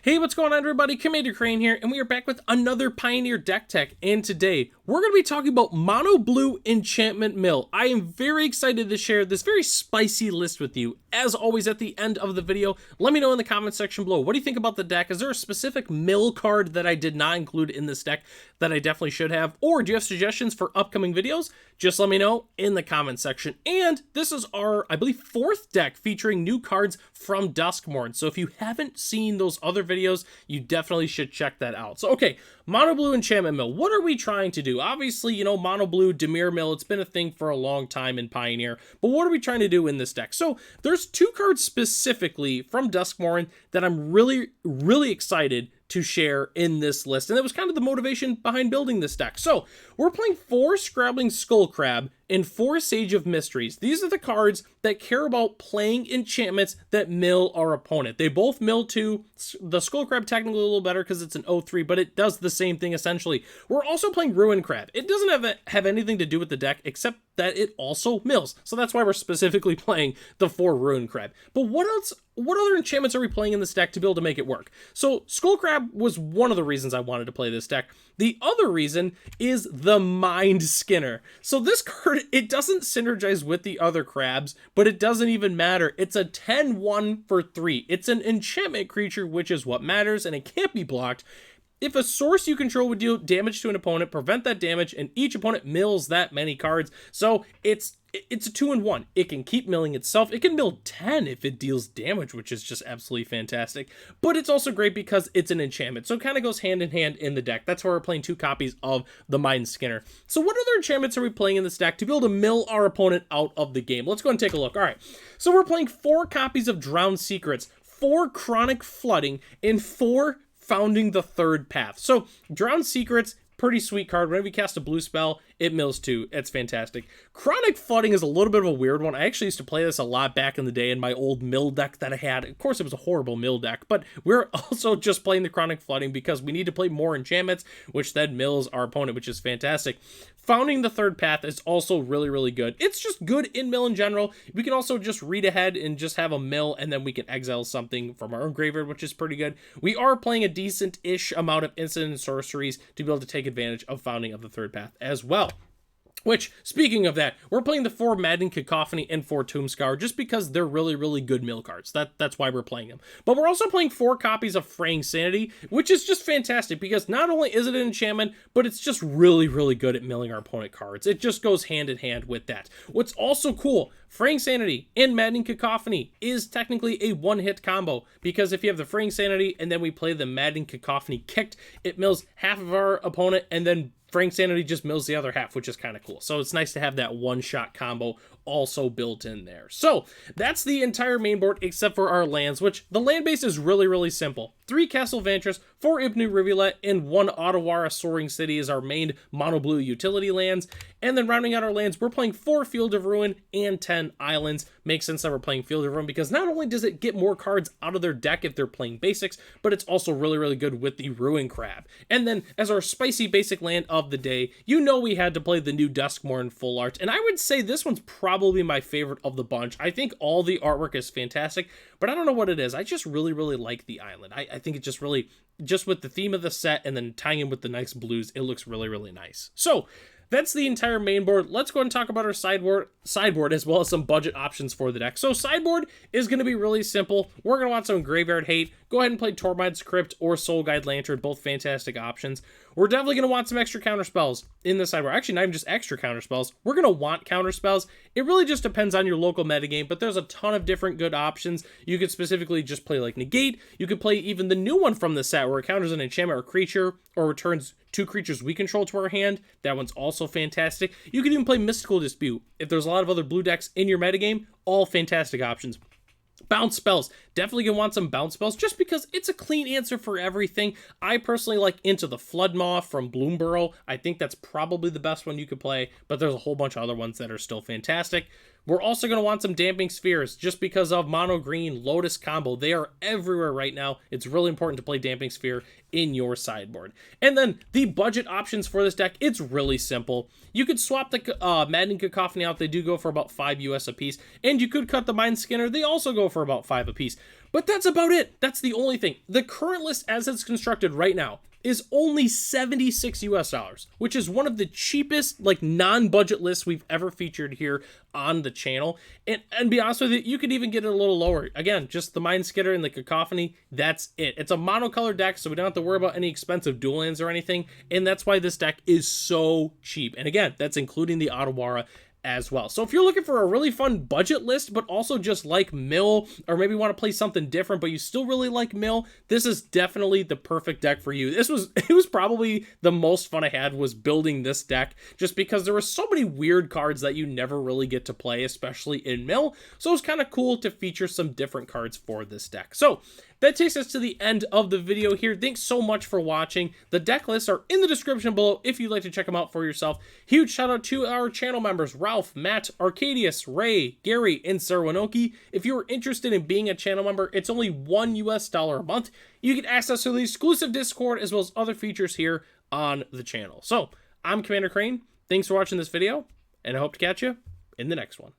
Hey, what's going on, everybody? Commander Crane here, and we are back with another Pioneer deck tech, and today we're going to be talking about Mono Blue Enchantment Mill. I am very excited to share this very spicy list with you. As always, at the end of the video, let me know in the comment section below, what do you think about the deck? Is there a specific mill card that I did not include in this deck that I definitely should have? Or do you have suggestions for upcoming videos? Just let me know in the comment section. And this is our, I believe, 4th deck featuring new cards from Duskmourn. So if you haven't seen those other videos, you definitely should check that out. So, okay, Mono Blue Enchantment Mill. What are we trying to do? Obviously, you know, Mono Blue Dimir Mill, it's been a thing for a long time in Pioneer, but what are we trying to do in this deck? So there's 2 cards specifically from Duskmourn that I'm really excited to share in this list, and that was kind of the motivation behind building this deck. So we're playing 4 Scrabbling Skullcrab and 4 Sage of Mysteries. These are the cards that care about playing enchantments that mill our opponent. They both mill 2. The Skullcrab technically a little better because it's an 0-3, but it does the same thing essentially. We're also playing Ruin Crab. It doesn't have anything to do with the deck except that it also mills. So that's why we're specifically playing the 4 Ruin Crab. But what else? What other enchantments are we playing in this deck to be able to make it work? So Skullcrab was one of the reasons I wanted to play this deck. The other reason is the Mind Skinner. So this card, it doesn't synergize with the other crabs, but it doesn't even matter. It's a 10-1 for 3. It's an enchantment creature, which is what matters, and it can't be blocked. If a source you control would deal damage to an opponent, prevent that damage, and each opponent mills that many cards. So it's a 2-1. It can keep milling itself. It can mill 10 if it deals damage, which is just absolutely fantastic. But it's also great because it's an enchantment. So it kind of goes hand in hand in the deck. That's why we're playing 2 copies of the Mind Skinner. So what other enchantments are we playing in this deck to be able to mill our opponent out of the game? Let's go and take a look. All right. So we're playing 4 copies of Drowned Secrets, 4 Chronic Flooding, and 4 Founding the Third Path. So Drowned Secrets, pretty sweet card. Whenever you cast a blue spell, it mills 2. It's fantastic. Chronic Flooding is a little bit of a weird one. I actually used to play this a lot back in the day in my old mill deck that I had. Of course, it was a horrible mill deck, but we're also just playing the Chronic Flooding because we need to play more enchantments, which then mills our opponent, which is fantastic. Founding the Third Path is also really good. It's just good in mill in general. We can also just read ahead and just have a mill, and then we can exile something from our own graveyard, which is pretty good. We are playing a decent-ish amount of instant and sorceries to be able to take advantage of Founding of the Third Path as well. Which, speaking of that, we're playing the 4 Maddening Cacophony and 4 Tombscour just because they're really good mill cards. That's why we're playing them. But we're also playing 4 copies of Fraying Sanity, which is just fantastic because not only is it an enchantment, but it's just really good at milling our opponent cards. It just goes hand in hand with that. What's also cool, Fraying Sanity and Maddening Cacophony is technically a 1-hit combo because if you have the Fraying Sanity and then we play the Maddening Cacophony kicked, it mills half of our opponent and then Fraying Sanity just mills the other half, which is kind of cool. So it's nice to have that one-shot combo also built in there. So that's the entire main board except for our lands, which the land base is really simple. 3 Castle Vantress, 4 Ipnu Rivulet, and 1 Ottawara Soaring City is our main mono blue utility lands. And then rounding out our lands, we're playing 4 Field of Ruin and 10 Islands. Makes sense that we're playing Field of Ruin because not only does it get more cards out of their deck if they're playing basics, but it's also really good with the Ruin Crab. And then as our spicy basic land of the day, you know we had to play the new Duskmourn Full Art. And I would say this one's probably my favorite of the bunch. I think all the artwork is fantastic, but I don't know what it is. I just really like the island. I think it just really, just with the theme of the set and then tying in with the nice blues, it looks really nice. So that's the entire main board. Let's go ahead and talk about our sideboard as well as some budget options for the deck. So sideboard is going to be really simple. We're going to want some Graveyard Hate. Go ahead and play Tormod's Crypt or Soul Guide Lantern, both fantastic options. We're definitely going to want some extra counter spells in the sideboard. Actually, not even just extra counter spells. We're going to want counter spells. It really just depends on your local metagame, but there's a ton of different good options. You could specifically just play like Negate. You could play even the new one from the set where it counters an enchantment or creature or returns 2 creatures we control to our hand. That one's also fantastic. You could even play Mystical Dispute. If there's a lot of other blue decks in your metagame, all fantastic options. Bounce spells. Definitely gonna want some bounce spells just because it's a clean answer for everything. I personally like Into the Floodmaw from Bloomburrow. I think that's probably the best one you could play, but there's a whole bunch of other ones that are still fantastic. We're also going to want some Damping Spheres just because of Mono Green Lotus combo. They are everywhere right now. It's really important to play Damping Sphere in your sideboard. And then the budget options for this deck, it's really simple. You could swap the Maddening Cacophony out. They do go for about $5 US a piece. And you could cut the Mind Skinner. They also go for about $5 a piece. But that's about it. That's the only thing. The current list as it's constructed right now is only $76 US, which is one of the cheapest, like, non-budget lists we've ever featured here on the channel. And be honest with you, you could even get it a little lower. Again, just the Mind Skitter and the Cacophony, that's it. It's a monocolor deck, so we don't have to worry about any expensive dual lands or anything, and that's why this deck is so cheap. And again, that's including the Otawara as well. So if you're looking for a really fun budget list, but also just like Mill, or maybe want to play something different, but you still really like Mill, this is definitely the perfect deck for you. It was probably the most fun I had was building this deck, just because there were so many weird cards that you never really get to play, especially in Mill. So it's kind of cool to feature some different cards for this deck. So that takes us to the end of the video here. Thanks so much for watching. The deck lists are in the description below if you'd like to check them out for yourself. Huge shout out to our channel members, Ralph, Matt, Arcadius, Ray, Gary, and Sarwanoki. If you're interested in being a channel member, it's only $1 US a month. You get access to the exclusive Discord as well as other features here on the channel. So I'm Commander Crane. Thanks for watching this video, and I hope to catch you in the next one.